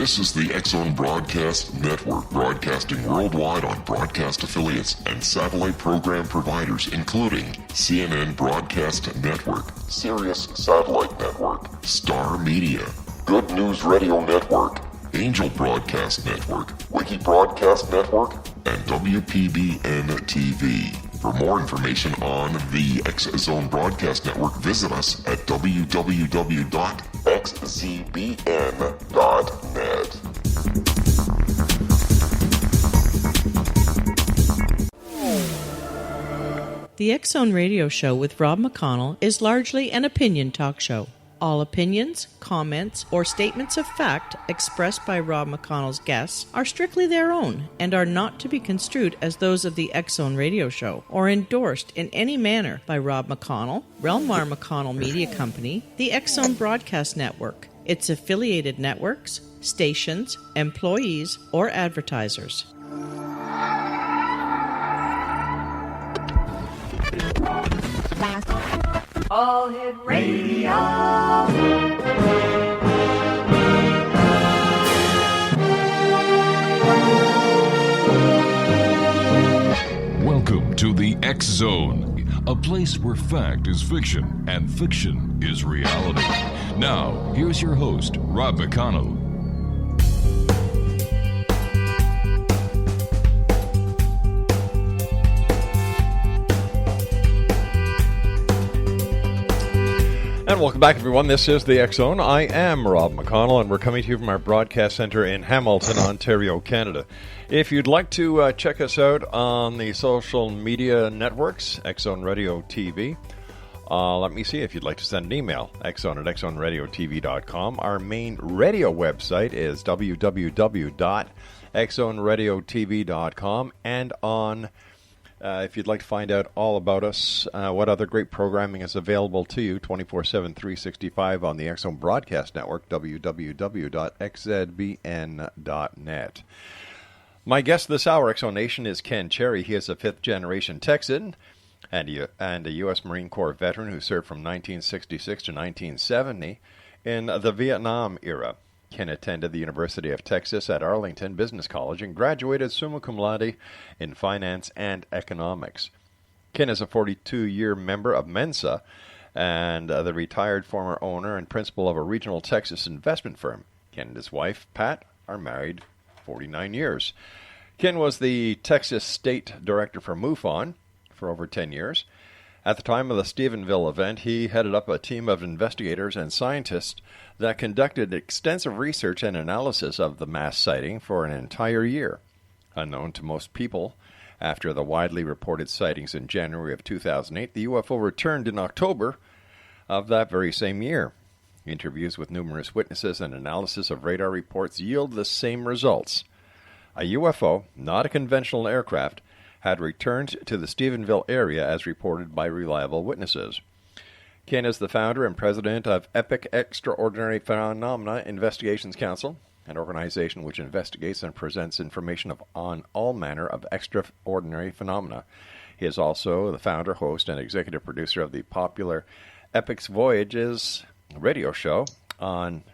This is the X-Zone Broadcast Network, broadcasting worldwide on broadcast affiliates and satellite program providers, including CNN Broadcast Network, Sirius Satellite Network, Star Media, Good News Radio Network, Angel Broadcast Network, Wiki Broadcast Network, and WPBN TV. For more information on the X-Zone Broadcast Network, visit us at www.xzbn.net. The X-Zone Radio Show with Rob McConnell is largely an opinion talk show. All opinions, comments, or statements of fact expressed by Rob McConnell's guests are strictly their own and are not to be construed as those of the X-Zone Radio Show or endorsed in any manner by Rob McConnell, REL-MAR McConnell Media Company, the X-Zone Broadcast Network, its affiliated networks, stations, employees, or advertisers. All Hit Radio. Welcome to the X-Zone, a place where fact is fiction and fiction is reality. Now, here's your host, Rob McConnell. And welcome back, everyone. This is the X-Zone. I am Rob McConnell, and we're coming to you from our broadcast center in Hamilton, Ontario, Canada. If you'd like to check us out on the social media networks, X-Zone Radio TV, let me see if you'd like to send an email, xzone@xzoneradiotv.com. Our main radio website is www.xzoneradiotv.com, and on if you'd like to find out all about us, what other great programming is available to you 24/7, 365 on the X-Zone Broadcast Network, www.xzbn.net. My guest this hour, X-Zone Nation, is Ken Cherry. He is a fifth-generation Texan and a U.S. Marine Corps veteran who served from 1966 to 1970 in the Vietnam era. Ken attended the University of Texas at Arlington Business College and graduated summa cum laude in finance and economics. Ken is a 42-year member of Mensa and the retired former owner and principal of a regional Texas investment firm. Ken and his wife, Pat, are married 49 years. Ken was the Texas State Director for MUFON for over 10 years. At the time of the Stephenville event, he headed up a team of investigators and scientists that conducted extensive research and analysis of the mass sighting for an entire year. Unknown to most people, after the widely reported sightings in January of 2008, the UFO returned in October of that very same year. Interviews with numerous witnesses and analysis of radar reports yield the same results. A UFO, not a conventional aircraft, had returned to the Stephenville area as reported by reliable witnesses. Ken is the founder and president of Epic Extraordinary Phenomena Investigations Council, an organization which investigates and presents information on all manner of extraordinary phenomena. He is also the founder, host, and executive producer of the popular Epic's Voyages radio show on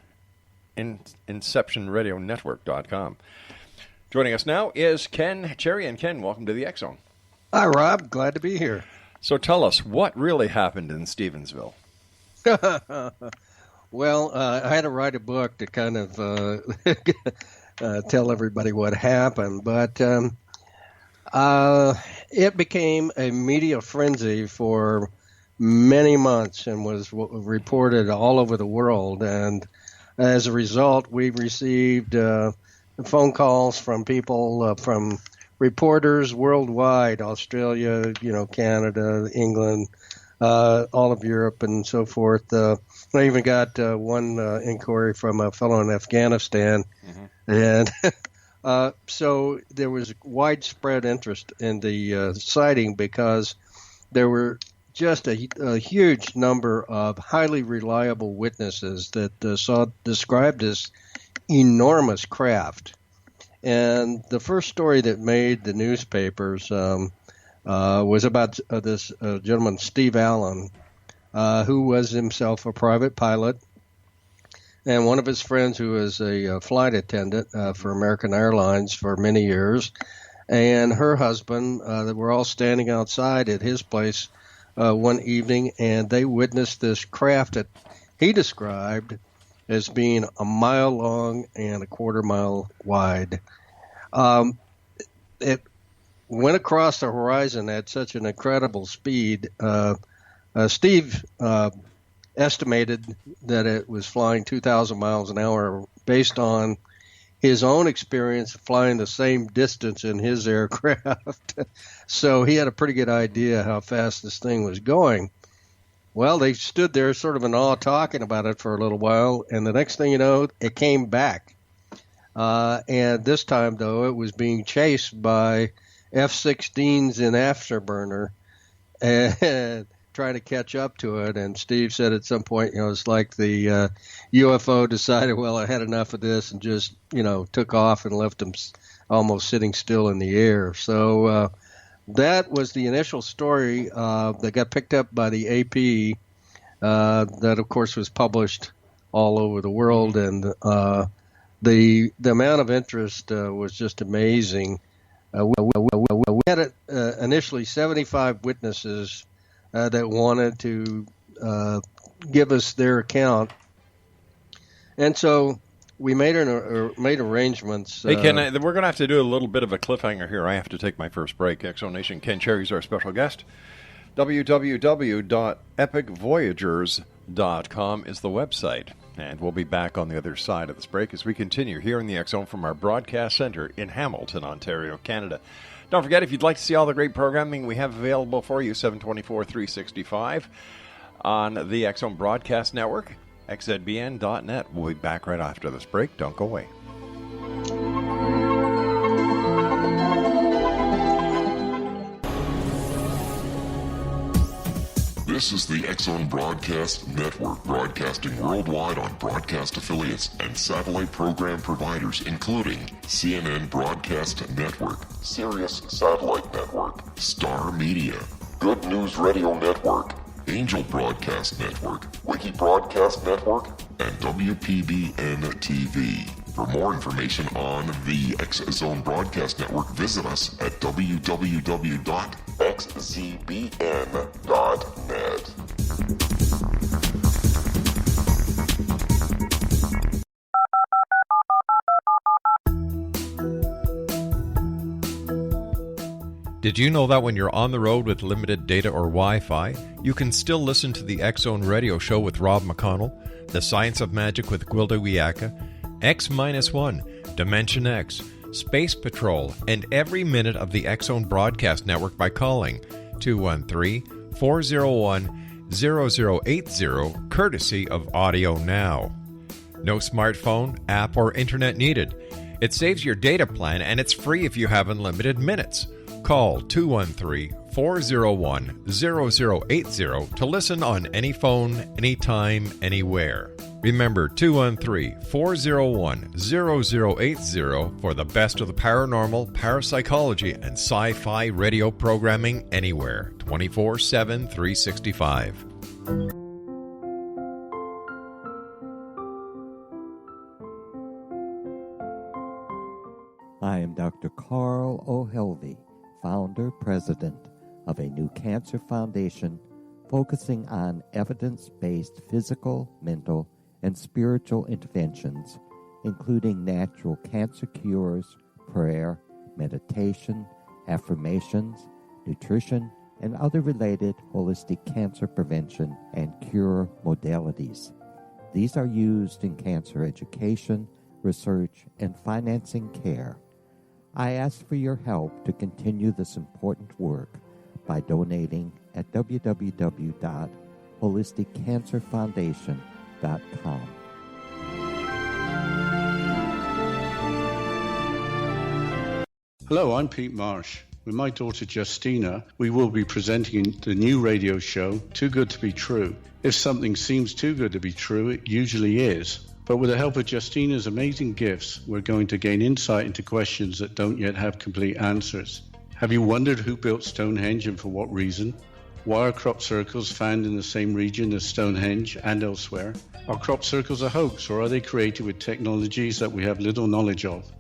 InceptionRadioNetwork.com. Joining us now is Ken Cherry. And Ken, welcome to the X-Zone. Hi, Rob. Glad to be here. So tell us, what really happened in Stephenville? Well, I had to write a book to kind of tell everybody what happened, but it became a media frenzy for many months and was reported all over the world. And as a result, we received phone calls from people, from reporters worldwide, Australia, Canada, England, all of Europe and so forth. I even got one inquiry from a fellow in Afghanistan. And so there was widespread interest in the sighting because there were just a huge number of highly reliable witnesses that saw described as enormous craft. And the first story that made the newspapers was about this gentleman, Steve Allen, who was himself a private pilot and one of his friends who was a flight attendant for American Airlines for many years, and her husband. They were all standing outside at his place one evening, and they witnessed this craft that he described as being a mile long and a quarter mile wide. It went across the horizon at such an incredible speed. Steve estimated that it was flying 2,000 miles an hour based on his own experience flying the same distance in his aircraft. So he had a pretty good idea how fast this thing was going. Well, they stood there sort of in awe talking about it for a little while, and the next thing you know, it came back. And this time, though, it was being chased by F-16s in Afterburner and trying to catch up to it. And Steve said at some point, it's like the UFO decided, well, I had enough of this, and just, took off and left them almost sitting still in the air. So that was the initial story that got picked up by the AP that, of course, was published all over the world. And the amount of interest was just amazing. We had initially 75 witnesses that wanted to give us their account, and so we made arrangements. Hey, Ken, we're going to have to do a little bit of a cliffhanger here. I have to take my first break. Exonation Ken Cherry's our special guest. www.epicvoyagers.com is the website. And we'll be back on the other side of this break as we continue here in the X Zone from our broadcast center in Hamilton, Ontario, Canada. Don't forget, if you'd like to see all the great programming we have available for you, 724-365 on the X Zone Broadcast Network, xzbn.net. We'll be back right after this break. Don't go away. This is the X Zone Broadcast Network, broadcasting worldwide on broadcast affiliates and satellite program providers, including CNN Broadcast Network, Sirius Satellite Network, Star Media, Good News Radio Network, Angel Broadcast Network, Wiki Broadcast Network, and WPBN TV. For more information on the X Zone Broadcast Network, visit us at www.xzbn.net. Did you know that when you're on the road with limited data or Wi-Fi, you can still listen to the X Zone Radio Show with Rob McConnell, The Science of Magic with Gwilda Wiyaka, X-1, Dimension X, Space Patrol, and every minute of the X Zone Broadcast Network by calling 213-401-0080, courtesy of Audio Now. No smartphone, app, or internet needed. It saves your data plan, and it's free if you have unlimited minutes. Call 213-401-0080 to listen on any phone, anytime, anywhere. Remember 213-401-0080 for the best of the paranormal, parapsychology, and sci-fi radio programming anywhere, 24/7, 365. I am Dr. Carl O'Helvey, founder, president of a new cancer foundation focusing on evidence-based physical, mental, and spiritual interventions, including natural cancer cures, prayer, meditation, affirmations, nutrition, and other related holistic cancer prevention and cure modalities. These are used in cancer education, research, and financing care. I ask for your help to continue this important work by donating at www.holisticcancerfoundation.com. Hello, I'm Pete Marsh. With my daughter Justina, we will be presenting the new radio show, Too Good to Be True. If something seems too good to be true, it usually is. But with the help of Justina's amazing gifts, we're going to gain insight into questions that don't yet have complete answers. Have you wondered who built Stonehenge and for what reason? Why are crop circles found in the same region as Stonehenge and elsewhere? Are crop circles a hoax, or are they created with technologies that we have little knowledge of?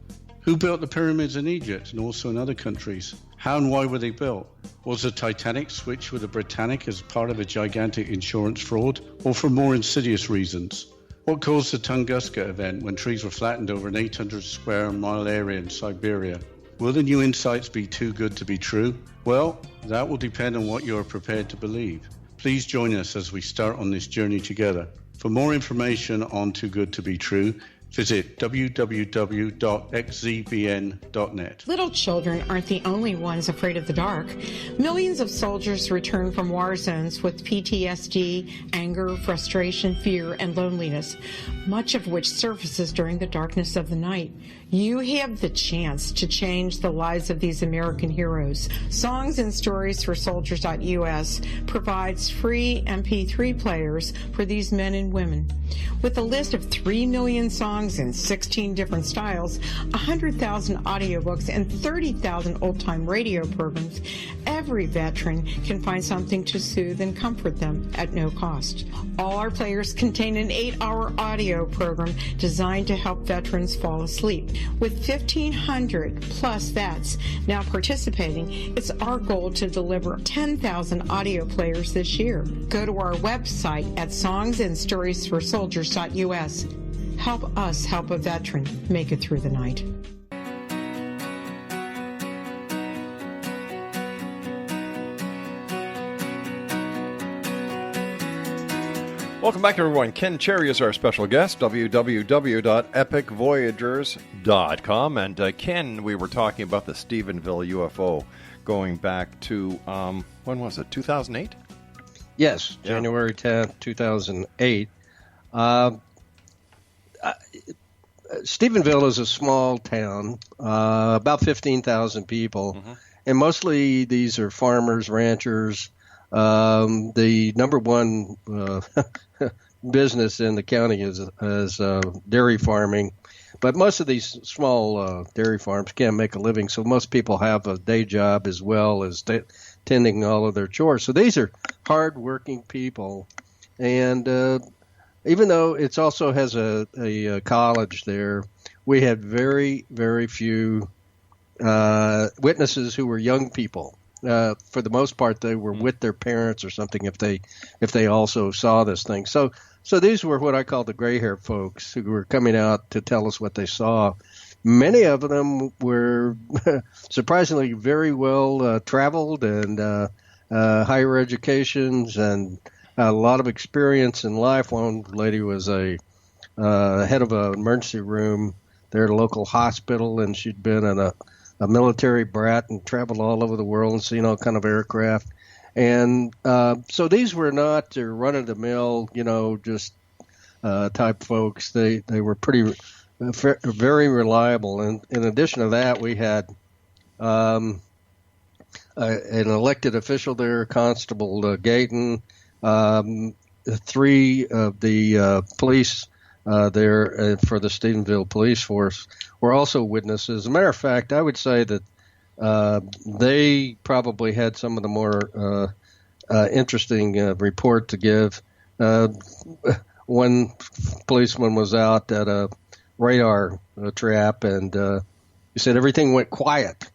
Who built the pyramids in Egypt and also in other countries? How and why were they built? Was the Titanic switched with the Britannic as part of a gigantic insurance fraud, or for more insidious reasons? What caused the Tunguska event when trees were flattened over an 800 square mile area in Siberia? Will the new insights be too good to be true? Well, that will depend on what you are prepared to believe. Please join us as we start on this journey together. For more information on Too Good to Be True, visit www.xzbn.net. Little children aren't the only ones afraid of the dark. Millions of soldiers return from war zones with PTSD, anger, frustration, fear, and loneliness, much of which surfaces during the darkness of the night. You have the chance to change the lives of these American heroes. Songs and Stories for Soldiers.us provides free MP3 players for these men and women. With a list of 3 million songs in 16 different styles, 100,000 audiobooks, and 30,000 old-time radio programs, every veteran can find something to soothe and comfort them at no cost. All our players contain an 8-hour audio program designed to help veterans fall asleep. With 1,500 plus vets now participating, it's our goal to deliver 10,000 audio players this year. Go to our website at songsandstoriesforsoldiers.us. Help us help a veteran make it through the night. Welcome back, everyone. Ken Cherry is our special guest, www.epicvoyagers.com. And Ken, we were talking about the Stephenville UFO going back to, when was it, 2008? Yes, January 10th, 2008. Stephenville is a small town, about 15,000 people, and mostly these are farmers, ranchers. The number one business in the county is dairy farming, but most of these small dairy farms can't make a living, so most people have a day job as well as tending all of their chores. So these are hard-working people, and even though it also has a college there, we had very, very few witnesses who were young people. For the most part, they were with their parents or something if they also saw this thing. So these were what I call the gray-haired folks who were coming out to tell us what they saw. Many of them were surprisingly very well traveled and higher educations and a lot of experience in life. One lady was a head of an emergency room there at a local hospital, and she'd been in a military brat and traveled all over the world and seen all kind of aircraft. And so these were not your run-of-the-mill, just type folks. They were pretty very reliable. And in addition to that, we had an elected official there, Constable Gayton, 3 of the police there for the Stephenville police force were also witnesses. As a matter of fact, I would say that they probably had some of the more interesting report to give. One policeman was out at a radar trap, and he said everything went quiet.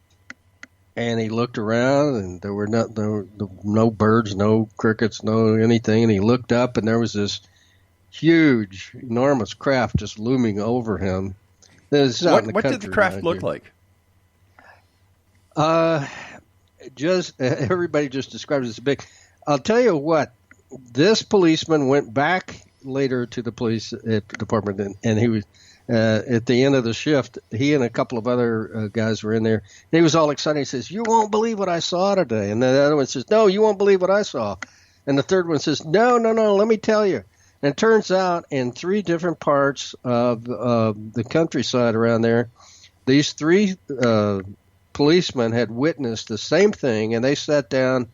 And he looked around, and there were no birds, no crickets, no anything. And he looked up, and there was this huge, enormous craft just looming over him. What did the craft look like? Just everybody just described it as big. I'll tell you what. This policeman went back later to the police department, and he was at the end of the shift. He and a couple of other guys were in there. And he was all excited. He says, "You won't believe what I saw today." And the other one says, "No, you won't believe what I saw." And the third one says, "No, let me tell you." And it turns out in 3 different parts of the countryside around there, these 3 policemen had witnessed the same thing, and they sat down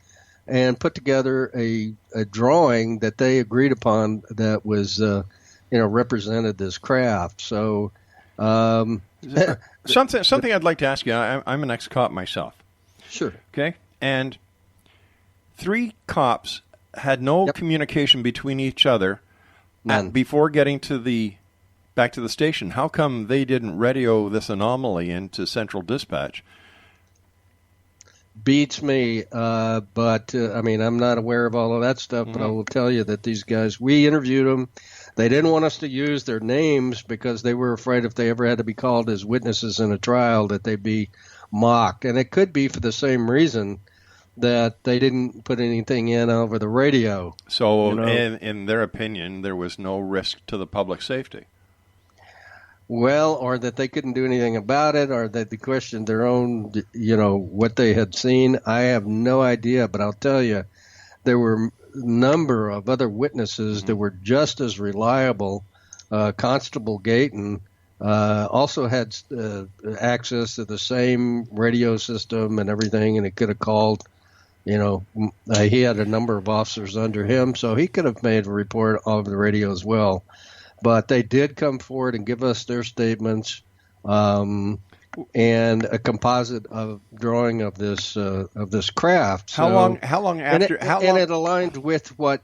and put together a drawing that they agreed upon that was, represented this craft. So something I'd like to ask you. I'm an ex-cop myself. Sure. Okay. And 3 cops had no communication between each other before getting back to the station. How come they didn't radio this anomaly into Central Dispatch? Beats me, but I mean, I'm not aware of all of that stuff, but I will tell you that these guys, we interviewed them. They didn't want us to use their names because they were afraid if they ever had to be called as witnesses in a trial that they'd be mocked. And it could be for the same reason that they didn't put anything in over the radio. So in their opinion, there was no risk to the public safety. Well, or that they couldn't do anything about it, or that they questioned their own, what they had seen. I have no idea, but I'll tell you, there were a number of other witnesses that were just as reliable. Constable Gayton also had access to the same radio system and everything, and he could have called, he had a number of officers under him, so he could have made a report over the radio as well. But they did come forward and give us their statements and a composite of drawing of this craft. How long after? And it aligned with what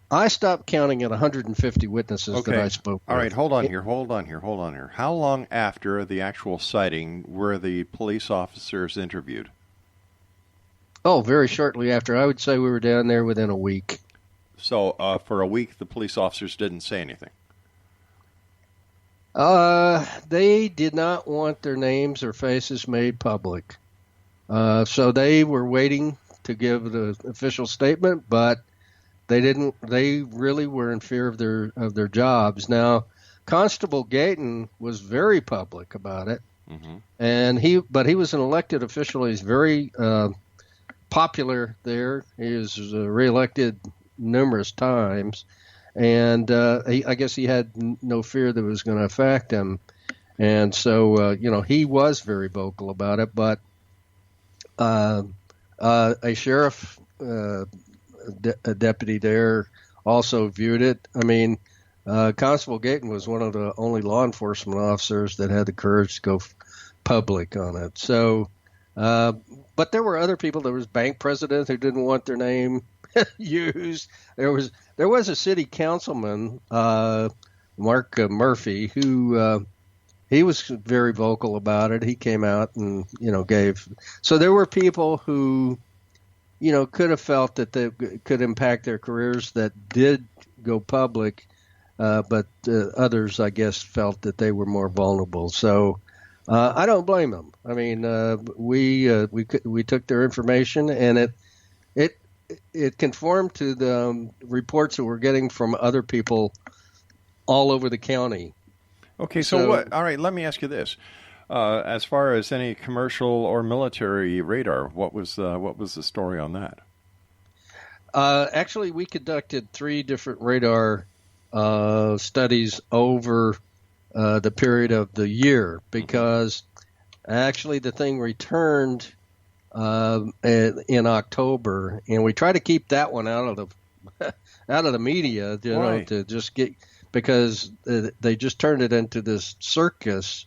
I stopped counting at 150 witnesses that I spoke with. All right, hold on here. How long after the actual sighting were the police officers interviewed? Oh, very shortly after. I would say we were down there within a week. So for a week, the police officers didn't say anything? They did not want their names or faces made public. So they were waiting to give the official statement, but they didn't. They really were in fear of their jobs. Now, Constable Gayton was very public about it, and he was an elected official. He's very popular there. He was reelected numerous times, and I guess he had no fear that it was going to affect him, and so he was very vocal about it. But a sheriff, a deputy there, also viewed it. I mean, Constable Gayton was one of the only law enforcement officers that had the courage to go public on it. So, but there were other people. There was bank president who didn't want their name used. There was a city councilman, Mark Murphy, who he was very vocal about it. He came out and gave. So there were people who could have felt that they could impact their careers that did go public, but others, I guess, felt that they were more vulnerable. So I don't blame them. I mean, we took their information, and it conformed to the reports that we're getting from other people all over the county. Okay, so what? All right, let me ask you this: as far as any commercial or military radar, what was the story on that? Actually, we conducted 3 different radar studies over the period of the year, because actually the thing returned in October, and we try to keep that one out of the media, to just get, because they just turned it into this circus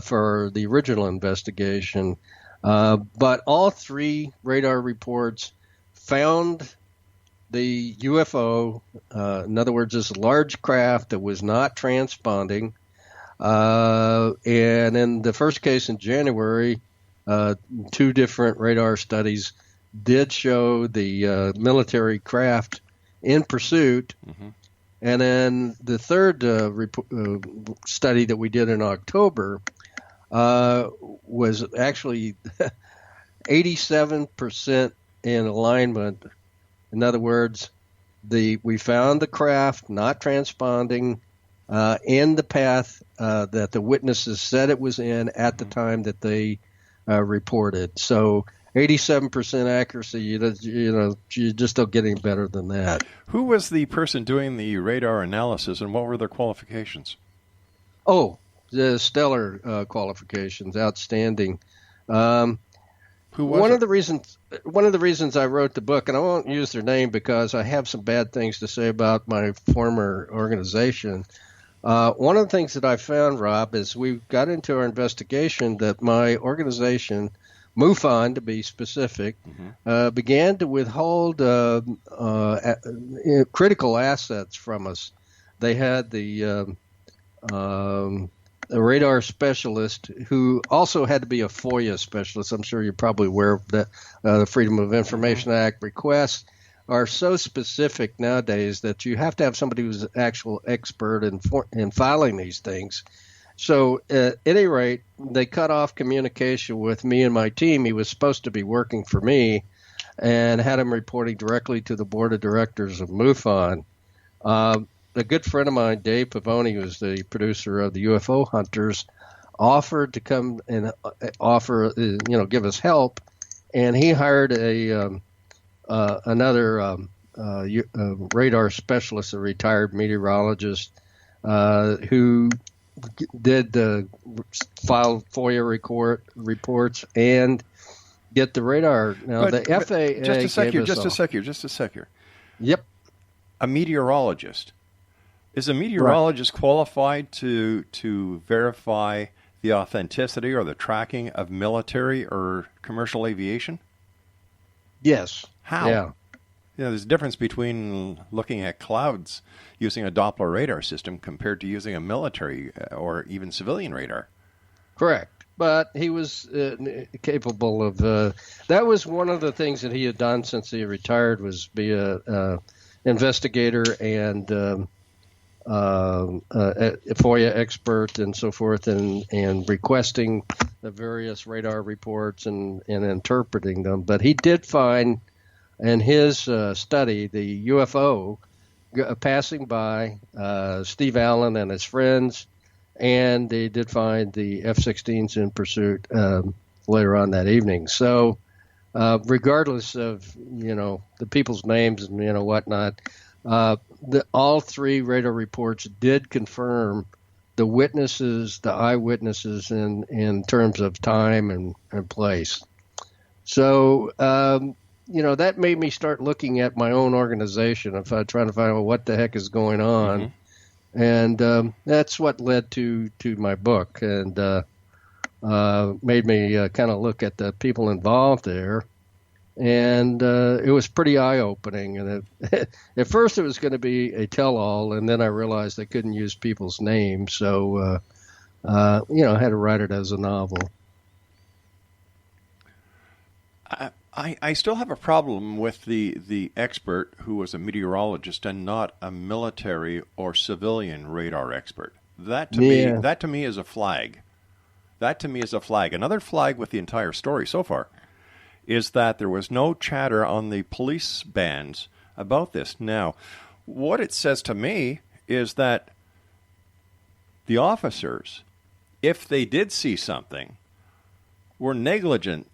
for the original investigation. But all 3 radar reports found the UFO, in other words, this large craft that was not transponding. And in the first case in January, 2 different radar studies did show the military craft in pursuit. And then the third study that we did in October was actually 87% in alignment. In other words, we found the craft not transponding in the path that the witnesses said it was in at the time that they reported. So 87% accuracy, you just don't get any better than that. Who was the person doing the radar analysis, and what were their qualifications? Oh, the stellar qualifications, outstanding. Who was one of the reasons I wrote the book, and I won't use their name because I have some bad things to say about my former organization. One of the things that I found, Rob, is we got into our investigation that my organization MUFON to be specific, began to withhold critical assets from us. They had the radar specialist who also had to be a FOIA specialist. I'm sure you're probably aware of that. The Freedom of Information Act requests are so specific nowadays that you have to have somebody who's an actual expert in filing these things. So at any rate, they cut off communication with me and my team. He was supposed to be working for me and had him reporting directly to the board of directors of MUFON. A good friend of mine, Dave Pavoni, who's the producer of the UFO Hunters, offered to come and give us help, and he hired another radar specialist, a retired meteorologist, who did file FOIA reports and get the radar. Now the FAA. Just a sec here. Yep. A meteorologist. Is a meteorologist qualified to verify the authenticity or the tracking of military or commercial aviation? Yes. How? Yeah. There's a difference between looking at clouds using a Doppler radar system compared to using a military or even civilian radar. Correct. But he was capable of that was one of the things that he had done since he retired, was be a investigator and a FOIA expert and so forth, and requesting the various radar reports and interpreting them. But he did find in his study the UFO passing by Steve Allen and his friends, and they did find the F-16s in pursuit later on that evening. So regardless of, the people's names and, whatnot, all three radar reports did confirm the witnesses, the eyewitnesses in terms of time and place. So, that made me start looking at my own organization and trying to find out what the heck is going on. And that's what led to my book, and made me kind of look at the people involved there. And it was pretty eye-opening. And at first it was going to be a tell-all, and then I realized I couldn't use people's names. So, I had to write it as a novel. I still have a problem with the expert who was a meteorologist and not a military or civilian radar expert. That to me is a flag. That to me is a flag. Another flag with the entire story so far is that there was no chatter on the police bands about this. Now, what it says to me is that the officers, if they did see something, were negligent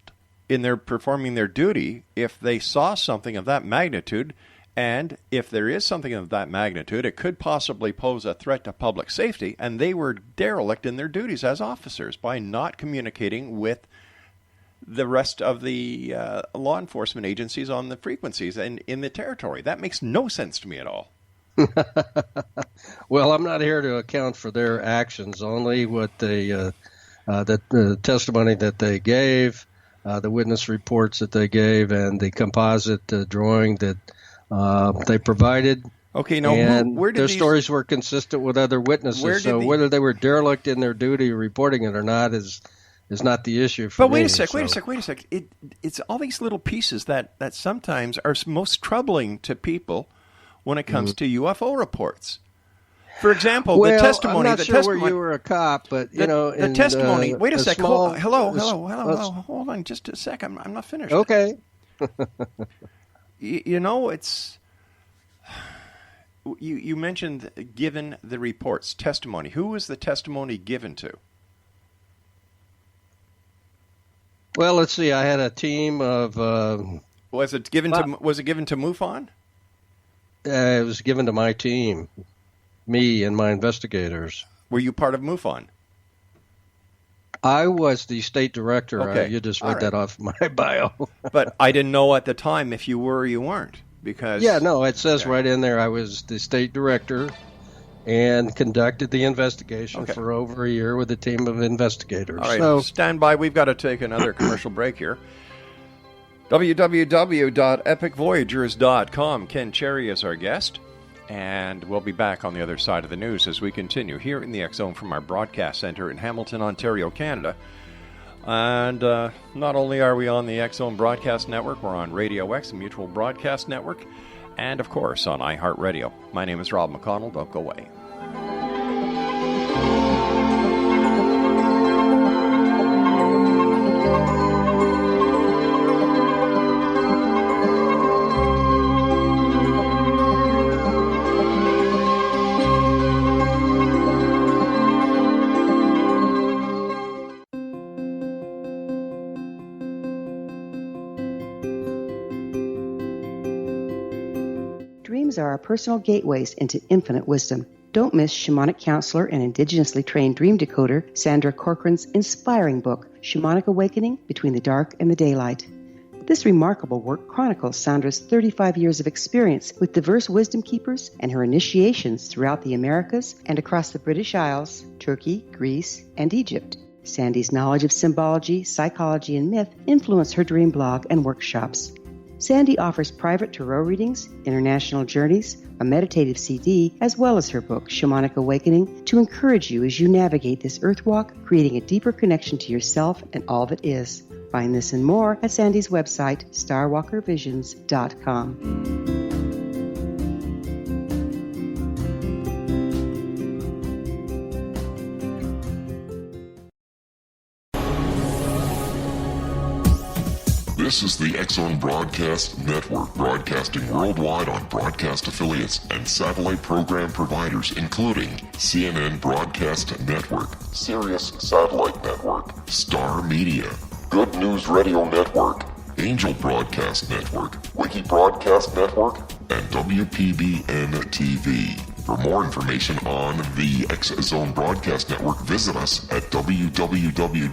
in their performing their duty if they saw something of that magnitude, and if there is something of that magnitude, it could possibly pose a threat to public safety, and they were derelict in their duties as officers by not communicating with the rest of the law enforcement agencies on the frequencies and in the territory. That makes no sense to me at all. Well, I'm not here to account for their actions, only what the testimony that they gave, the witness reports that they gave, and the composite drawing that they provided. Okay, now where did their stories were consistent with other witnesses. So whether they were derelict in their duty reporting it or not is not the issue for me. But wait a sec. It's all these little pieces that sometimes are most troubling to people when it comes to UFO reports. For example, the testimony. I'm not sure where you were a cop, but the testimony. Wait a sec. Hello. Hold on, just a sec. I'm not finished. Okay. It's. You mentioned given the reports, testimony. Who was the testimony given to? Well, let's see. I had a team of. Was it given to MUFON? It was given to my team, me and my investigators. Were you part of MUFON? I was the state director. Okay. You just read that off my bio. But I didn't know at the time if you were or you weren't, because it says right in there I was the state director, and conducted the investigation for over a year with a team of investigators. All right, So, stand by. We've got to take another commercial break here. www.epicvoyagers.com. Ken Cherry is our guest, and we'll be back on the other side of the news as we continue here in the X-Zone from our broadcast center in Hamilton, Ontario, Canada. And not only are we on the X-Zone Broadcast Network, we're on Radio X, the Mutual Broadcast Network, and, of course, on iHeartRadio. My name is Rob McConnell. Don't go away. Dreams are our personal gateways into infinite wisdom. Don't miss shamanic counselor and indigenously trained dream decoder Sandra Corcoran's inspiring book, Shamanic Awakening Between the Dark and the Daylight. This remarkable work chronicles Sandra's 35 years of experience with diverse wisdom keepers and her initiations throughout the Americas and across the British Isles, Turkey, Greece, and Egypt. Sandy's knowledge of symbology, psychology, and myth influence her dream blog and workshops. Sandy offers private tarot readings, international journeys, a meditative CD, as well as her book, Shamanic Awakening, to encourage you as you navigate this earth walk, creating a deeper connection to yourself and all that is. Find this and more at Sandy's website, starwalkervisions.com. This is the X-Zone Broadcast Network, broadcasting worldwide on broadcast affiliates and satellite program providers, including CNN Broadcast Network, Sirius Satellite Network, Star Media, Good News Radio Network, Angel Broadcast Network, Wiki Broadcast Network, and WPBN TV. For more information on the X-Zone Broadcast Network, visit us at www.xzbn.net.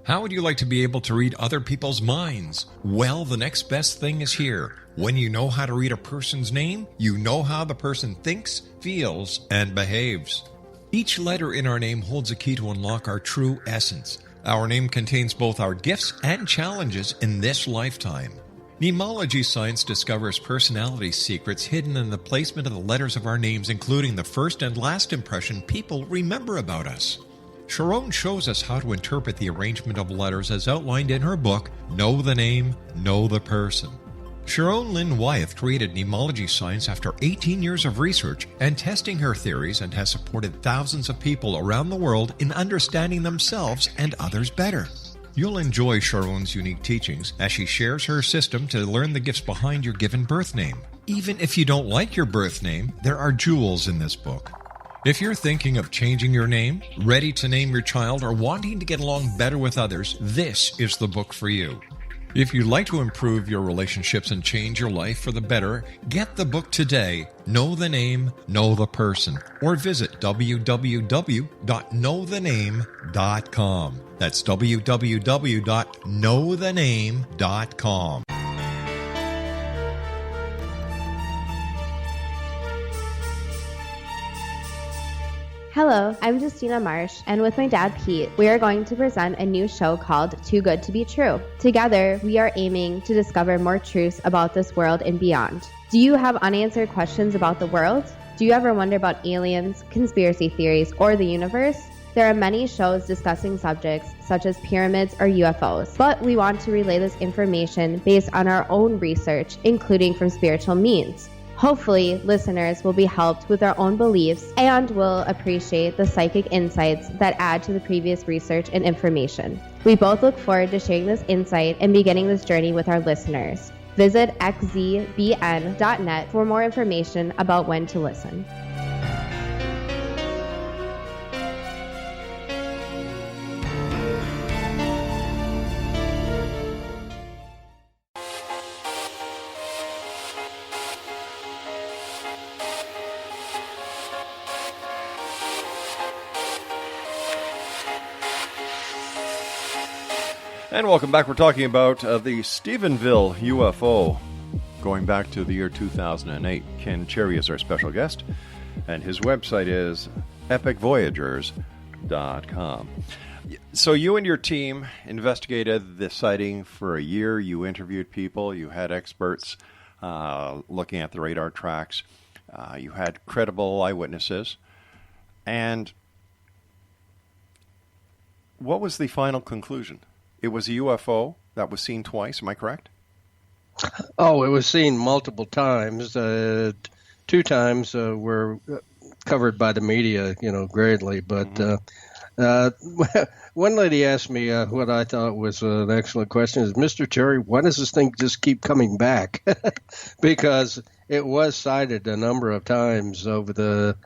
How would you like to be able to read other people's minds? Well, the next best thing is here. When you know how to read a person's name, you know how the person thinks, feels, and behaves. Each letter in our name holds a key to unlock our true essence. Our name contains both our gifts and challenges in this lifetime. Mnemology science discovers personality secrets hidden in the placement of the letters of our names, including the first and last impression people remember about us. Sharon shows us how to interpret the arrangement of letters as outlined in her book, Know the Name, Know the Person. Sharon Lynn Wyeth created mnemology science after 18 years of research and testing her theories, and has supported thousands of people around the world in understanding themselves and others better. You'll enjoy Sharon's unique teachings as she shares her system to learn the gifts behind your given birth name. Even if you don't like your birth name, there are jewels in this book. If you're thinking of changing your name, ready to name your child, or wanting to get along better with others, this is the book for you. If you'd like to improve your relationships and change your life for the better, get the book today, Know the Name, Know the Person, or visit www.knowthename.com. That's www.knowthename.com. Hello, I'm Justina Marsh, and with my dad Pete, we are going to present a new show called Too Good to Be True. Together, we are aiming to discover more truths about this world and beyond. Do you have unanswered questions about the world? Do you ever wonder about aliens, conspiracy theories, or the universe? There are many shows discussing subjects such as pyramids or UFOs, but we want to relay this information based on our own research, including from spiritual means. Hopefully, listeners will be helped with their own beliefs and will appreciate the psychic insights that add to the previous research and information. We both look forward to sharing this insight and beginning this journey with our listeners. Visit xzbn.net for more information about when to listen. And welcome back. We're talking about the Stephenville UFO, going back to the year 2008. Ken Cherry is our special guest, and his website is epicvoyagers.com. So you and your team investigated the sighting for a year. You interviewed people. You had experts looking at the radar tracks. You had credible eyewitnesses. And what was the final conclusion? It was a UFO that was seen twice, am I correct? Oh, it was seen multiple times. 2 times were covered by the media, greatly. But one lady asked me what I thought was an excellent question is, Mr. Cherry, why does this thing just keep coming back? Because it was sighted a number of times over the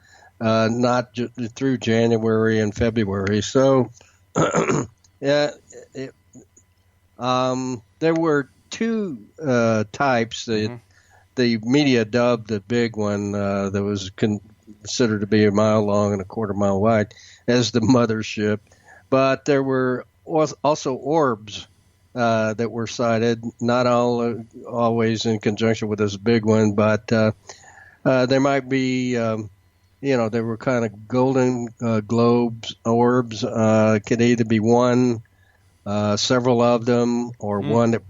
through January and February. So, there were 2 types. The media dubbed the big one that was considered to be a mile long and a quarter mile wide as the mothership. But there were also orbs that were sighted, not always in conjunction with this big one, but there might be, they were kind of golden globes, orbs. Could either be one, several of them, or one that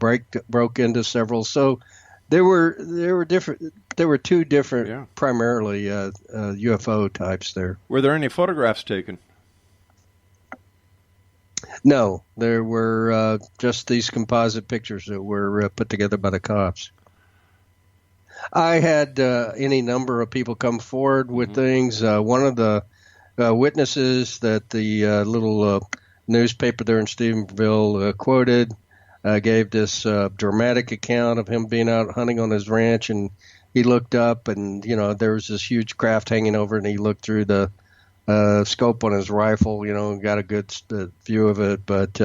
broke into several. So there were different. There were 2 different, primarily UFO types there. Were there any photographs taken? No, there were just these composite pictures that were put together by the cops. I had any number of people come forward with things. One of the witnesses that the little newspaper there in Stephenville quoted gave this dramatic account of him being out hunting on his ranch, and he looked up, and there was this huge craft hanging over, and he looked through the scope on his rifle, got a good view of it. But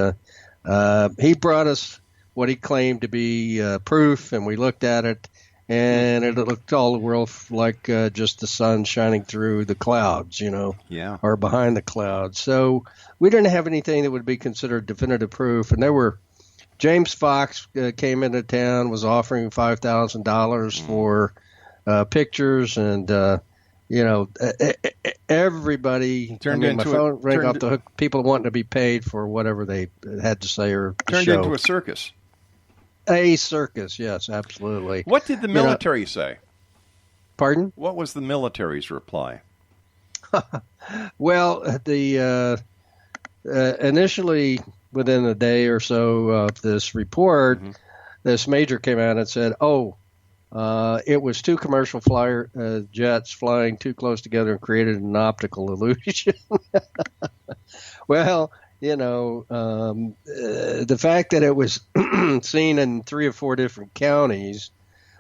he brought us what he claimed to be proof, and we looked at it, and it looked all the world like just the sun shining through the clouds, or behind the clouds. So we didn't have anything that would be considered definitive proof. And there were James Fox came into town, was offering $5,000 for pictures, and everybody turned into my phone rang off the hook. People wanting to be paid for whatever they had to say or turned show. into a circus. A circus, yes, absolutely. What did the military say? Pardon? What was the military's reply? Well, the initially, within a day or so of this report, this major came out and said, it was 2 commercial jets flying too close together and created an optical illusion. Well, the fact that it was seen in 3 or 4 different counties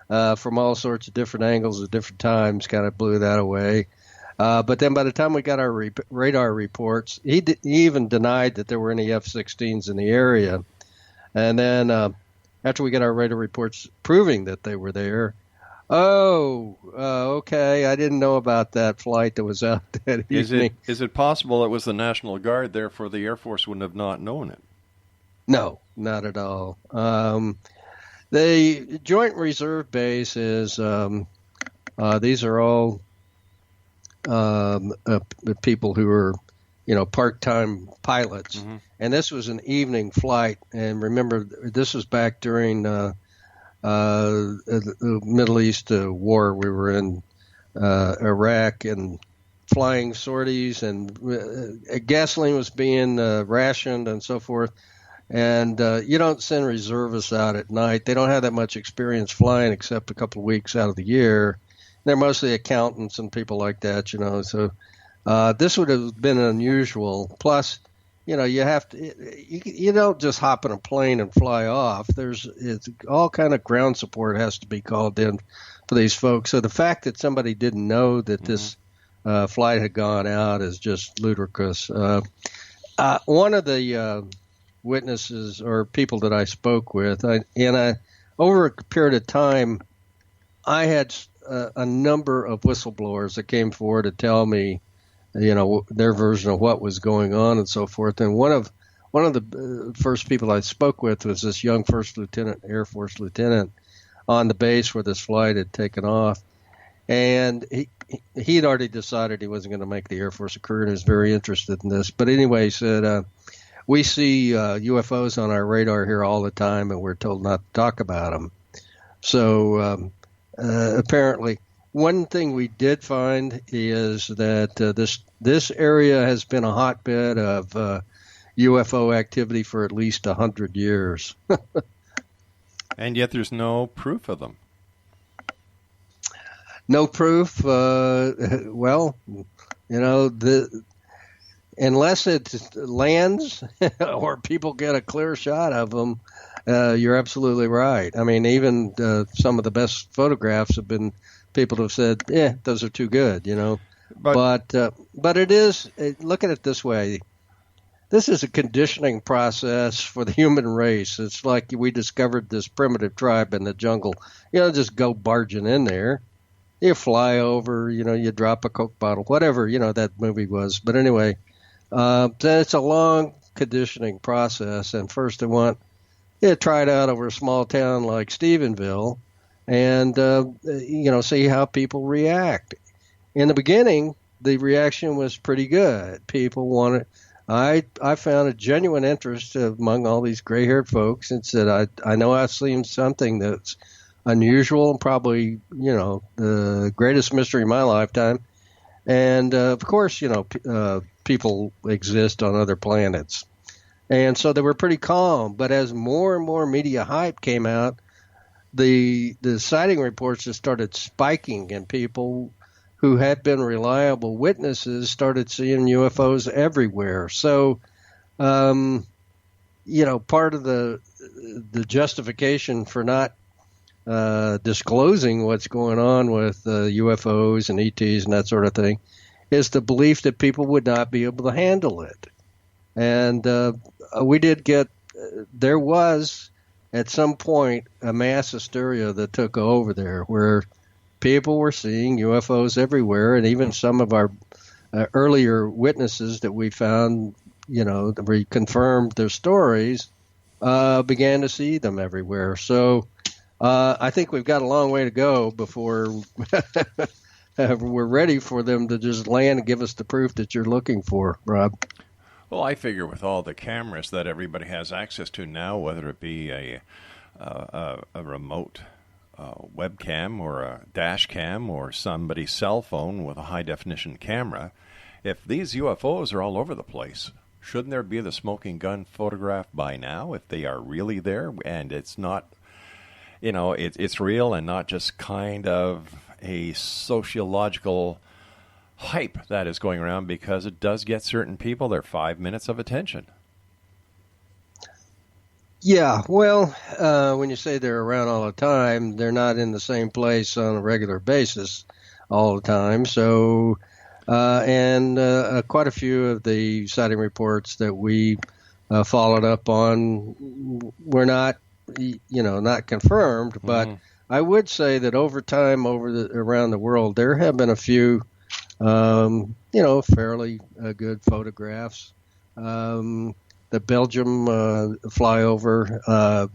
from all sorts of different angles at different times kind of blew that away. But then by the time we got our radar reports, he even denied that there were any F-16s in the area. And then after we got our radar reports proving that they were there, okay, I didn't know about that flight that was out that evening. Is it possible it was the National Guard, therefore the Air Force wouldn't have not known it? No, not at all. The Joint Reserve Base is, these are all people who are, part-time pilots. And this was an evening flight. And remember, this was back during the Middle East war. We were in Iraq and flying sorties, and gasoline was being rationed and so forth. And you don't send reservists out at night. They don't have that much experience flying except a couple of weeks out of the year. They're mostly accountants and people like that, So this would have been unusual. Plus, you have to. You don't just hop in a plane and fly off. It's all kind of ground support has to be called in for these folks. So the fact that somebody didn't know that this flight had gone out is just ludicrous. One of the witnesses or people that I spoke with, over a period of time, I had a number of whistleblowers that came forward to tell me, their version of what was going on and so forth. And one of one of the first people I spoke with was this young first lieutenant, Air Force lieutenant, on the base where this flight had taken off. And he'd already decided he wasn't going to make the Air Force career and was very interested in this. But anyway, he said, we see UFOs on our radar here all the time, and we're told not to talk about them. So apparently, one thing we did find is that this area has been a hotbed of UFO activity for at least 100 years. And yet there's no proof of them. No proof. Well, unless it lands or people get a clear shot of them, you're absolutely right. I mean, even some of the best photographs have been people have said, those are too good, But it is, look at it this way. This is a conditioning process for the human race. It's like we discovered this primitive tribe in the jungle. Just go barging in there. You fly over, you drop a Coke bottle, whatever, that movie was. But anyway, it's a long conditioning process. And first they want to try it out over a small town like Stephenville and, see how people react. In the beginning, the reaction was pretty good. People wanted, I found a genuine interest among all these gray-haired folks and said, I know I've seen something that's unusual and probably, the greatest mystery of my lifetime. And, of course, people exist on other planets. And so they were pretty calm. But as more and more media hype came out, the sighting reports just started spiking, and people who had been reliable witnesses started seeing UFOs everywhere. So, part of the justification for not disclosing what's going on with UFOs and ETs and that sort of thing is the belief that people would not be able to handle it. And we did get, there was at some point a mass hysteria that took over there where people were seeing UFOs everywhere, and even some of our earlier witnesses that we found, that we confirmed their stories, began to see them everywhere. So I think we've got a long way to go before we're ready for them to just land and give us the proof that you're looking for, Rob. Well, I figure with all the cameras that everybody has access to now, whether it be a remote webcam or a dash cam or somebody's cell phone with a high-definition camera, if these UFOs are all over the place, shouldn't there be the smoking gun photograph by now if they are really there and it's not, it's real and not just kind of a sociological hype that is going around, because it does get certain people their 5 minutes of attention. Yeah, well, when you say they're around all the time, they're not in the same place on a regular basis all the time. So, quite a few of the sighting reports that we followed up on were not, not confirmed. But I would say that over time, around the world, there have been a few, fairly good photographs. The Belgium flyover,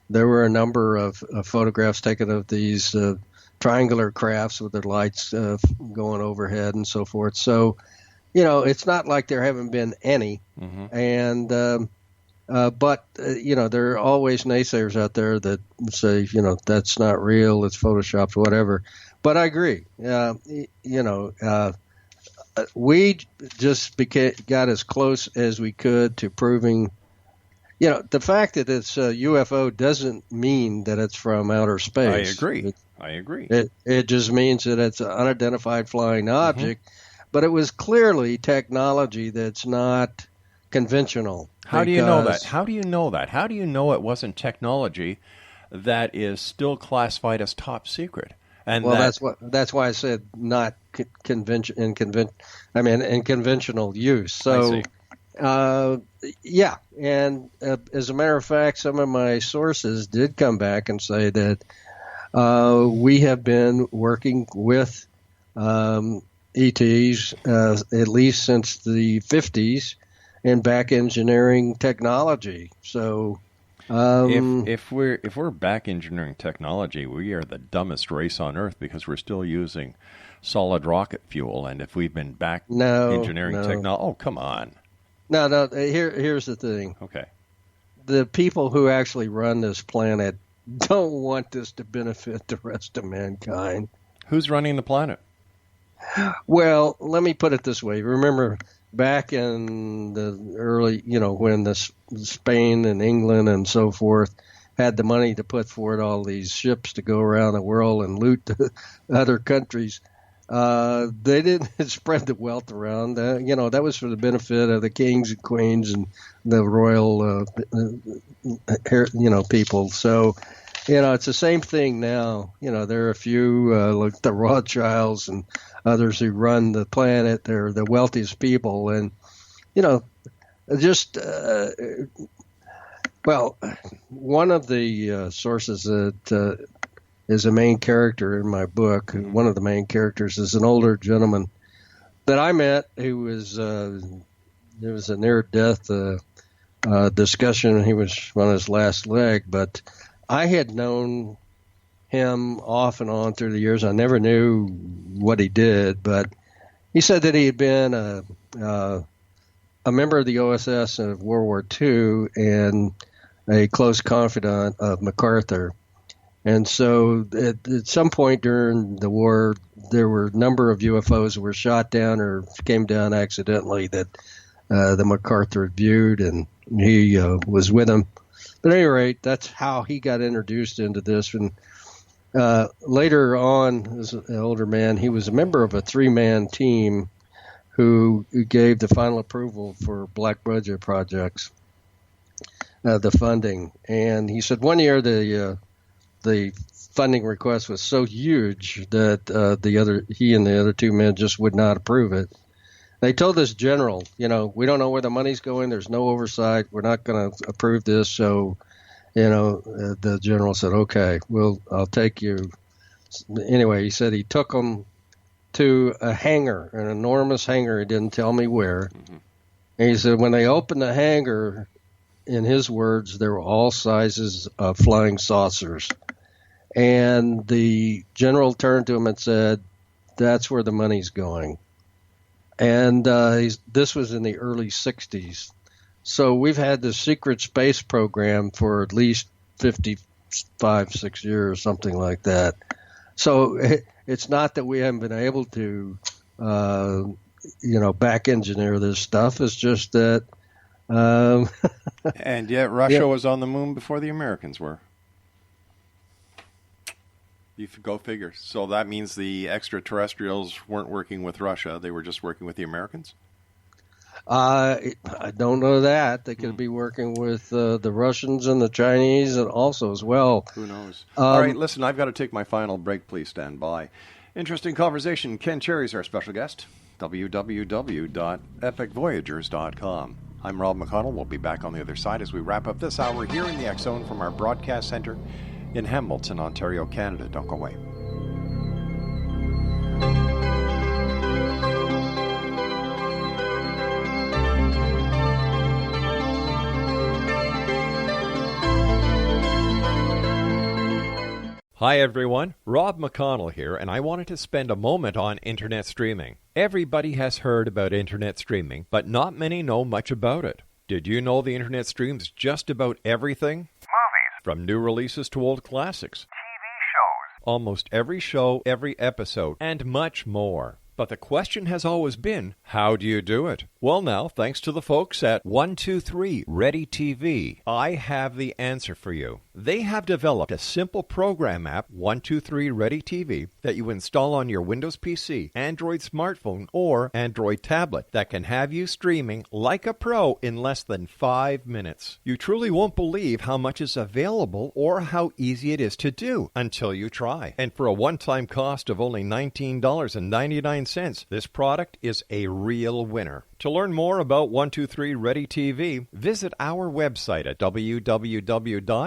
there were a number of photographs taken of these triangular crafts with their lights going overhead and so forth. So, it's not like there haven't been any. And but there are always naysayers out there that say, that's not real, it's photoshopped, whatever. But I agree. We just got as close as we could to proving, the fact that it's a UFO doesn't mean that it's from outer space. I agree. It just means that it's an unidentified flying object, but it was clearly technology that's not conventional. How do you know that? How do you know that? How do you know it wasn't technology that is still classified as top secret? And that's why I said not in conventional use. So, yeah. And as a matter of fact, some of my sources did come back and say that we have been working with ETs at least since the 50s, in back engineering technology. So if we're back engineering technology, we are the dumbest race on earth because we're still using solid rocket fuel. And if we've been back engineering technology, oh, come on. No. Here's the thing. Okay. The people who actually run this planet don't want this to benefit the rest of mankind. Who's running the planet? Well, let me put it this way. Remember back in the early, when the Spain and England and so forth had the money to put forward all these ships to go around the world and loot the other countries, they didn't spread the wealth around. That was for the benefit of the kings and queens and the royal, people. So, it's the same thing now. There are a few, like the Rothschilds and others who run the planet. They're the wealthiest people. And, one of the sources that is a main character in my book, one of the main characters is an older gentleman that I met who was, there was a near-death discussion. He was on his last leg, but I had known him off and on through the years. I never knew what he did, but he said that he had been a member of the OSS of World War II and a close confidant of MacArthur. And so at some point during the war, there were a number of UFOs that were shot down or came down accidentally that the MacArthur viewed, and he was with them. But at any rate, that's how he got introduced into this. And later on, as an older man, he was a member of a 3-man team who gave the final approval for black budget projects, the funding. And he said one year the funding request was so huge that he and the other 2 men just would not approve it. They told this general, we don't know where the money's going. There's no oversight. We're not going to approve this. So, the general said, okay, I'll take you. Anyway, he said he took them to a hangar, an enormous hangar. He didn't tell me where. Mm-hmm. And he said when they opened the hangar, in his words, there were all sizes of flying saucers. And the general turned to him and said, that's where the money's going. And this was in the early 60s. So we've had the secret space program for at least 6 years, something like that. So it's not that we haven't been able to, back engineer this stuff. It's just that. And yet Russia was on the moon before the Americans were. You go figure. So that means the extraterrestrials weren't working with Russia. They were just working with the Americans? I don't know that. They could be working with the Russians and the Chinese and also as well. Who knows? All right, listen, I've got to take my final break. Please stand by. Interesting conversation. Ken Cherry's our special guest. www.epicvoyagers.com. I'm Rob McConnell. We'll be back on the other side as we wrap up this hour here in the X Zone from our broadcast center in Hamilton, Ontario, Canada. Don't go away. Hi everyone, Rob McConnell here, and I wanted to spend a moment on internet streaming. Everybody has heard about internet streaming, but not many know much about it. Did you know the internet streams just about everything? Movies. From new releases to old classics. TV shows. Almost every show, every episode, and much more. But the question has always been, how do you do it? Well now, thanks to the folks at 123 Ready TV, I have the answer for you. They have developed a simple program app, 123 Ready TV, that you install on your Windows PC, Android smartphone, or Android tablet that can have you streaming like a pro in less than 5 minutes. You truly won't believe how much is available or how easy it is to do until you try. And for a one-time cost of only $19.99, this product is a real winner. To learn more about 123 Ready TV, visit our website at www.xzbn.net.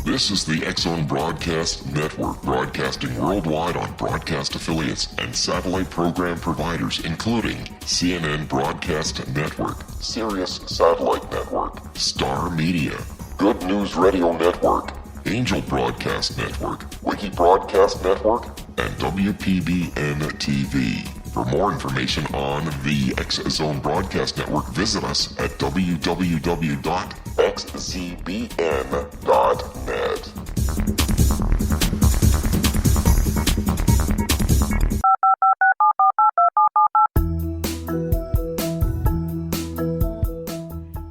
This is the X-Zone Broadcast Network, broadcasting worldwide on broadcast affiliates and satellite program providers, including CNN Broadcast Network, Sirius Satellite Network, Star Media, Good News Radio Network, Angel Broadcast Network, Wiki Broadcast Network, and WPBN TV. For more information on the X-Zone Broadcast Network, visit us at www.xzbn.net.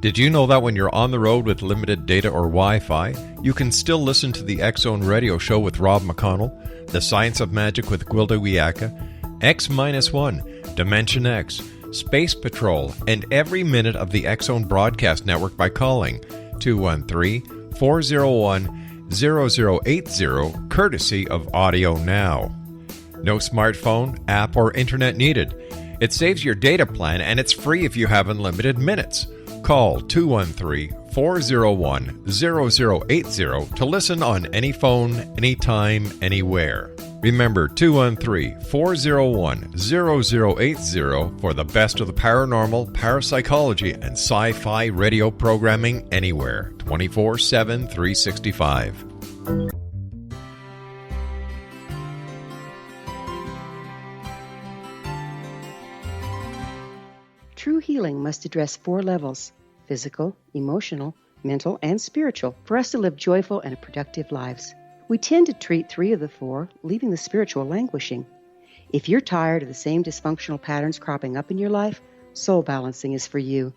Did you know that when you're on the road with limited data or Wi-Fi, you can still listen to the X-Zone Radio Show with Rob McConnell, The Science of Magic with Gwilda Wiyaka, X-1, Dimension X, Space Patrol, and every minute of the X-Zone Broadcast Network by calling 213-401-0080, courtesy of Audio Now. No smartphone, app, or internet needed. It saves your data plan, and it's free if you have unlimited minutes. Call 213-401-0080 to listen on any phone, anytime, anywhere. Remember 213-401-0080 for the best of the paranormal, parapsychology, and sci-fi radio programming anywhere, 24/7, 365. True healing must address 4 levels: physical, emotional, mental, and spiritual, for us to live joyful and productive lives. We tend to treat 3 of the 4, leaving the spiritual languishing. If you're tired of the same dysfunctional patterns cropping up in your life, Soul Balancing is for you.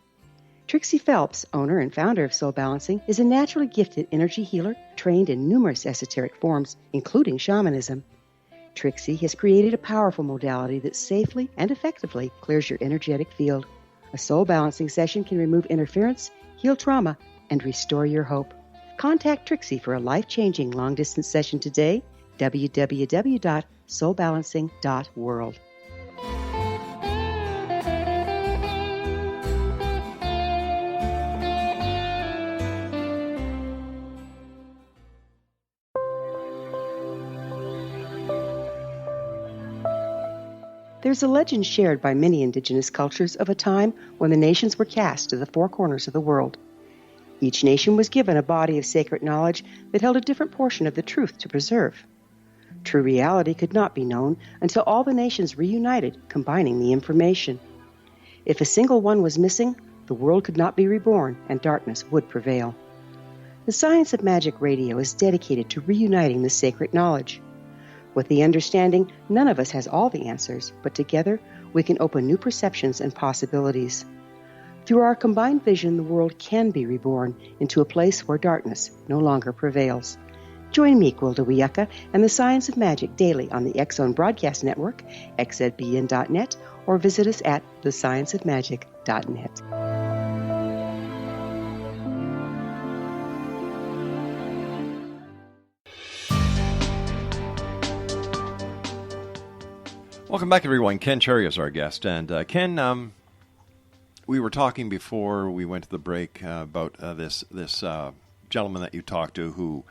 Trixie Phelps, owner and founder of Soul Balancing, is a naturally gifted energy healer trained in numerous esoteric forms, including shamanism. Trixie has created a powerful modality that safely and effectively clears your energetic field. A Soul Balancing session can remove interference, heal trauma, and restore your hope. Contact Trixie for a life-changing long-distance session today, www.soulbalancing.world. There's a legend shared by many indigenous cultures of a time when the nations were cast to the 4 corners of the world. Each nation was given a body of sacred knowledge that held a different portion of the truth to preserve. True reality could not be known until all the nations reunited, combining the information. If a single one was missing, the world could not be reborn and darkness would prevail. The Science of Magic Radio is dedicated to reuniting the sacred knowledge. With the understanding, none of us has all the answers, but together we can open new perceptions and possibilities. Through our combined vision, the world can be reborn into a place where darkness no longer prevails. Join me, Gwilda Wiyaka, and the Science of Magic daily on the X-Zone Broadcast Network, xzbn.net, or visit us at thescienceofmagic.net. Welcome back, everyone. Ken Cherry is our guest. And Ken, we were talking before we went to the break about this gentleman that you talked to who,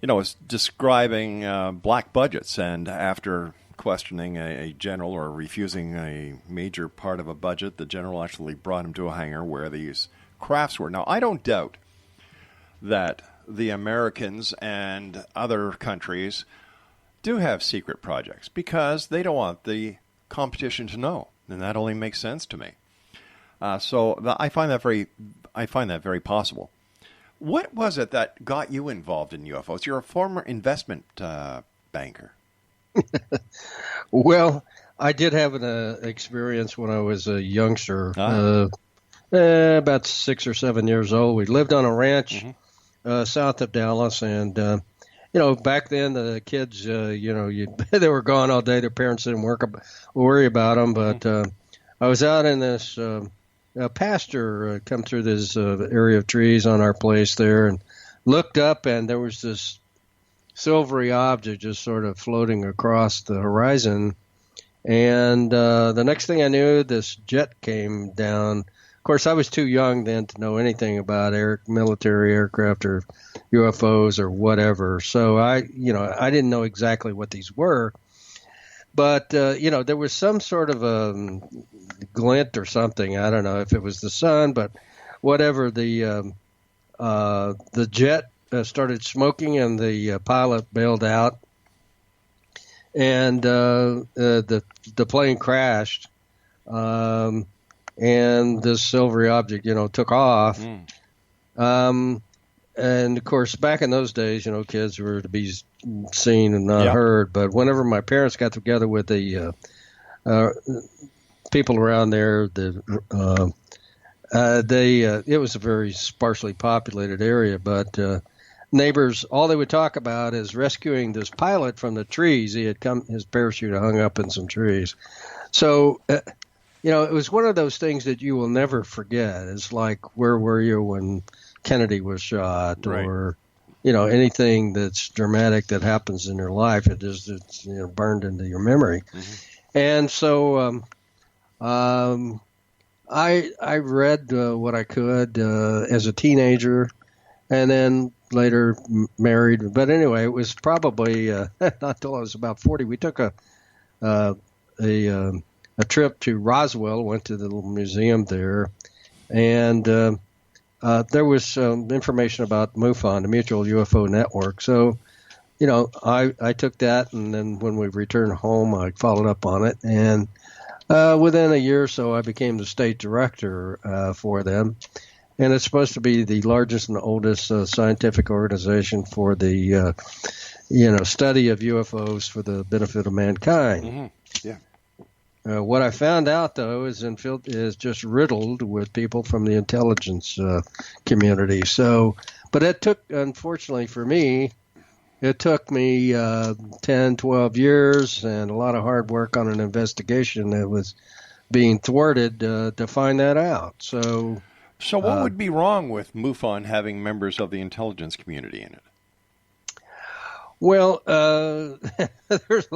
was describing black budgets. And after questioning a general or refusing a major part of a budget, the general actually brought him to a hangar where these crafts were. Now, I don't doubt that the Americans and other countries do have secret projects because they don't want the competition to know, and that only makes sense to me. So I find that very possible. What was it that got you involved in UFOs? You're a former investment banker. Well, I did have an experience when I was a youngster, about 6 or 7 years old. We lived on a ranch south of Dallas, and back then the kids, they were gone all day. Their parents didn't worry about them. But I was out in this pasture, come through this area of trees on our place there, and looked up, and there was this silvery object just sort of floating across the horizon. And the next thing I knew, this jet came down. Of course, I was too young then to know anything about military aircraft or UFOs or whatever. So I didn't know exactly what these were. But, there was some sort of a glint or something. I don't know if it was the sun, but whatever. The jet started smoking and the pilot bailed out. And the plane crashed. And this silvery object, took off. And, of course, back in those days, kids were to be seen and not heard. But whenever my parents got together with the people around there, it was a very sparsely populated area. But neighbors, all they would talk about is rescuing this pilot from the trees. He had his parachute hung up in some trees. So, it was one of those things that you will never forget. It's like, where were you when Kennedy was shot, right, or anything that's dramatic that happens in your life? It's burned into your memory. And so I read what I could as a teenager, and then later married. But anyway, it was probably not till I was about 40. We took a trip to Roswell, went to the little museum there, and there was some information about MUFON, the Mutual UFO Network. So, I took that, and then when we returned home, I followed up on it. And within a year or so, I became the state director for them. And it's supposed to be the largest and oldest scientific organization for the, study of UFOs for the benefit of mankind. Yeah. What I found out, though, is just riddled with people from the intelligence community. So, but it took, unfortunately for me, it took me 10, 12 years and a lot of hard work on an investigation that was being thwarted to find that out. So what would be wrong with MUFON having members of the intelligence community in it? Well, there's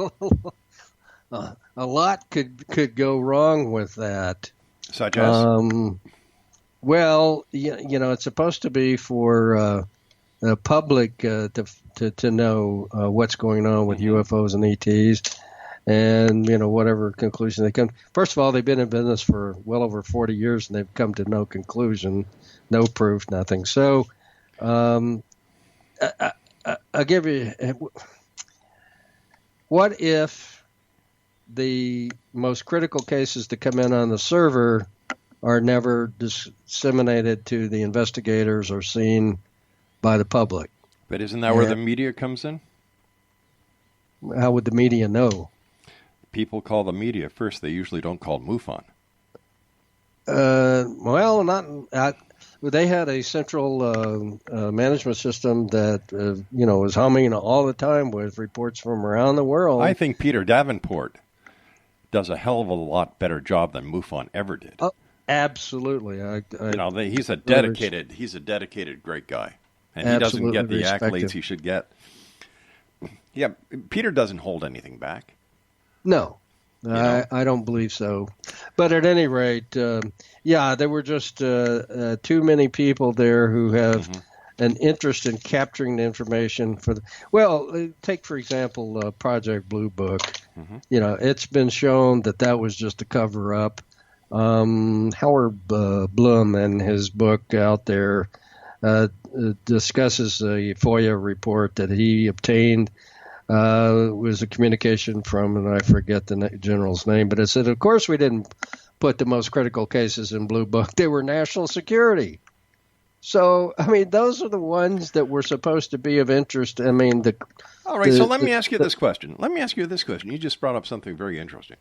a lot could go wrong with that. Such as? Well, it's supposed to be for the public to know what's going on with UFOs and ETs, and whatever conclusion they come. First of all, they've been in business for well over 40 years, and they've come to no conclusion, no proof, nothing. So, I'll give you. What if the most critical cases to come in on the server are never disseminated to the investigators or seen by the public? But isn't that where the media comes in? How would the media know? People call the media first. They usually don't call MUFON. Well, not. They had a central management system that was humming all the time with reports from around the world. I think Peter Davenport does a hell of a lot better job than MUFON ever did. Absolutely. He's a dedicated great guy, and he doesn't get the accolades he should get. Yeah, Peter doesn't hold anything back. No, I don't believe so. But at any rate, there were just too many people there who have an interest in capturing the information for take, for example, Project Blue Book. It's been shown that was just a cover-up. Howard Blum in his book out there discusses a FOIA report that he obtained. Was a communication from, and I forget the general's name, but it said, of course, we didn't put the most critical cases in Blue Book. They were national security. So, those are the ones that were supposed to be of interest. All right, so let me ask you this question. You just brought up something very interesting.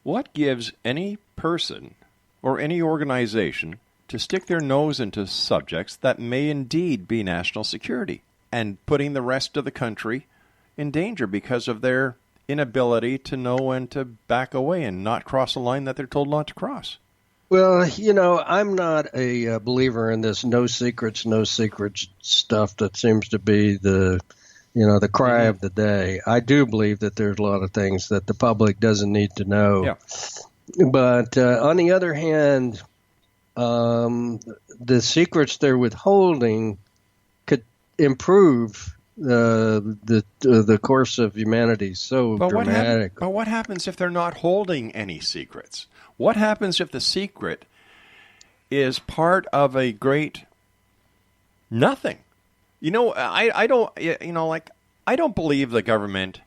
What gives any person or any organization to stick their nose into subjects that may indeed be national security and putting the rest of the country in danger because of their inability to know when to back away and not cross a line that they're told not to cross? Well, I'm not a believer in this no secrets stuff that seems to be the cry of the day. I do believe that there's a lot of things that the public doesn't need to know. But on the other hand, the secrets they're withholding could improve the course of humanity so dramatic. But what happens if they're not holding any secrets? What happens if the secret is part of a great nothing? I don't believe the government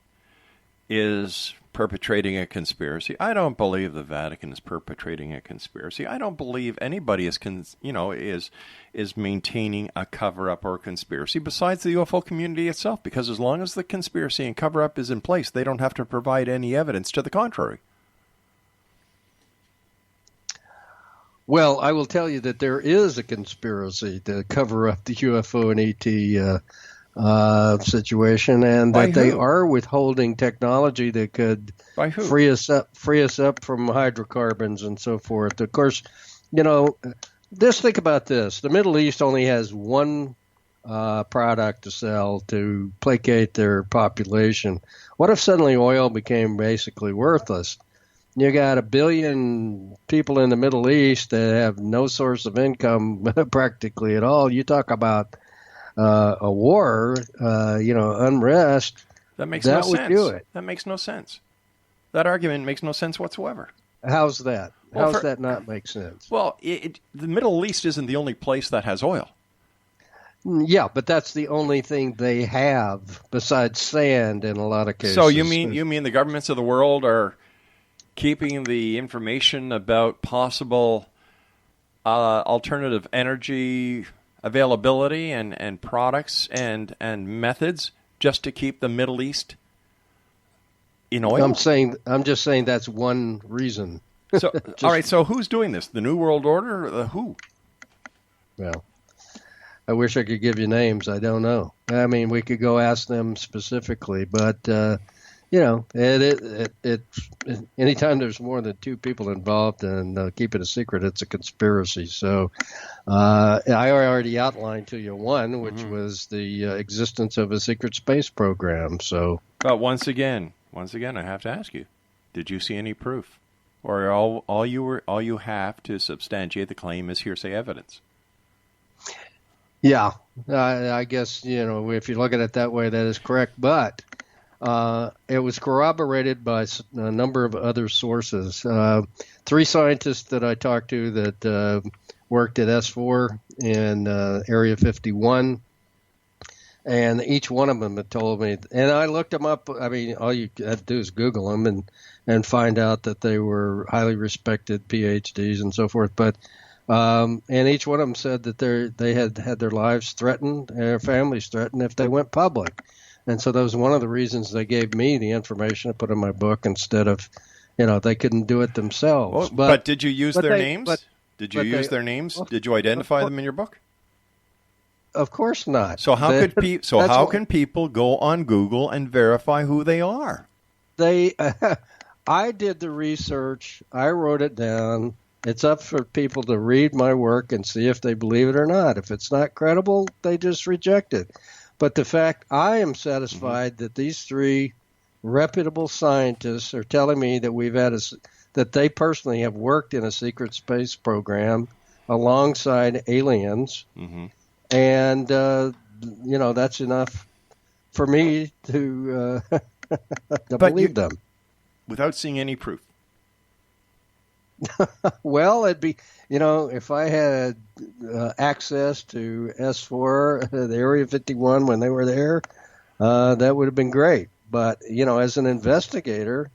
is perpetrating a conspiracy. I don't believe the Vatican is perpetrating a conspiracy. I don't believe anybody is maintaining a cover-up or conspiracy besides the UFO community itself, because as long as the conspiracy and cover-up is in place, they don't have to provide any evidence to the contrary. Well, I will tell you that there is a conspiracy to cover up the UFO and ET situation, and that they are withholding technology that could free us up from hydrocarbons and so forth. Of course, just think about this: the Middle East only has one product to sell to placate their population. What if suddenly oil became basically worthless? You got 1 billion people in the Middle East that have no source of income practically at all. You talk about a war, unrest. That makes no sense. That would do it. That makes no sense. That argument makes no sense whatsoever. How's that? How's that not make sense? Well, the Middle East isn't the only place that has oil. Yeah, but that's the only thing they have besides sand in a lot of cases. So you mean the governments of the world are keeping the information about possible alternative energy availability and products and methods just to keep the Middle East in oil? I'm just saying that's one reason. So all right, so who's doing this? The New World Order? Or who? Well, I wish I could give you names. I don't know. I mean, we could go ask them specifically, but anytime there's more than two people involved and keep it a secret, it's a conspiracy. So I already outlined to you one, which was the existence of a secret space program. So, but once again, I have to ask you: did you see any proof, or all you have to substantiate the claim is hearsay evidence? Yeah, I guess if you look at it that way, that is correct, but. It was corroborated by a number of other sources. 3 scientists that I talked to that worked at S4 in Area 51, and each one of them had told me, and I looked them up. I mean, all you have to do is Google them and find out that they were highly respected PhDs and so forth. But and each one of them said that they had their lives threatened, their families threatened if they went public. And so that was one of the reasons they gave me the information to put in my book instead of, they couldn't do it themselves. Well, but did you use their names? Did you use their names? Did you identify them in your book? Of course not. So how can people go on Google and verify who they are? I did the research. I wrote it down. It's up for people to read my work and see if they believe it or not. If it's not credible, they just reject it. But the fact I am satisfied that these 3 reputable scientists are telling me that that they personally have worked in a secret space program alongside aliens, and that's enough for me to believe them without seeing any proof. Well, it'd be, if I had access to S4, the Area 51 when they were there, that would have been great. But, as an investigator,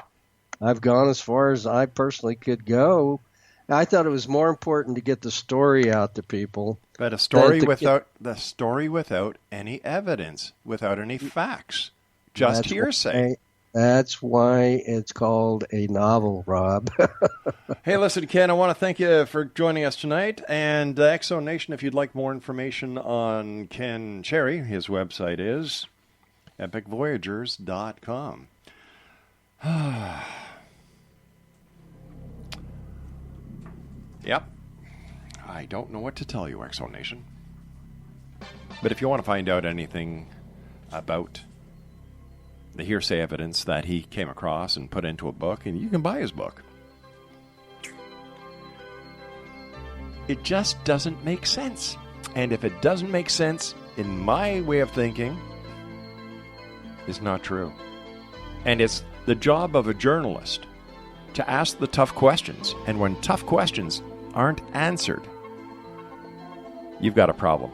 I've gone as far as I personally could go. I thought it was more important to get the story out to people. But a story without any evidence, without any facts, just hearsay. That's why it's called a novel, Rob. Hey, listen, Ken, I want to thank you for joining us tonight. And Exo Nation, if you'd like more information on Ken Cherry, his website is epicvoyagers.com. Yep. I don't know what to tell you, Exo Nation. But if you want to find out anything about the hearsay evidence that he came across and put into a book, and you can buy his book. It just doesn't make sense. And if it doesn't make sense, in my way of thinking, it's not true. And it's the job of a journalist to ask the tough questions. And when tough questions aren't answered, you've got a problem.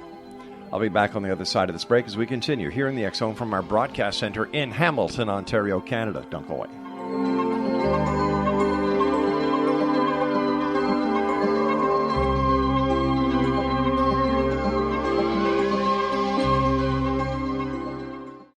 I'll be back on the other side of this break as we continue here in the X-Zone from our broadcast center in Hamilton, Ontario, Canada. Don't go away.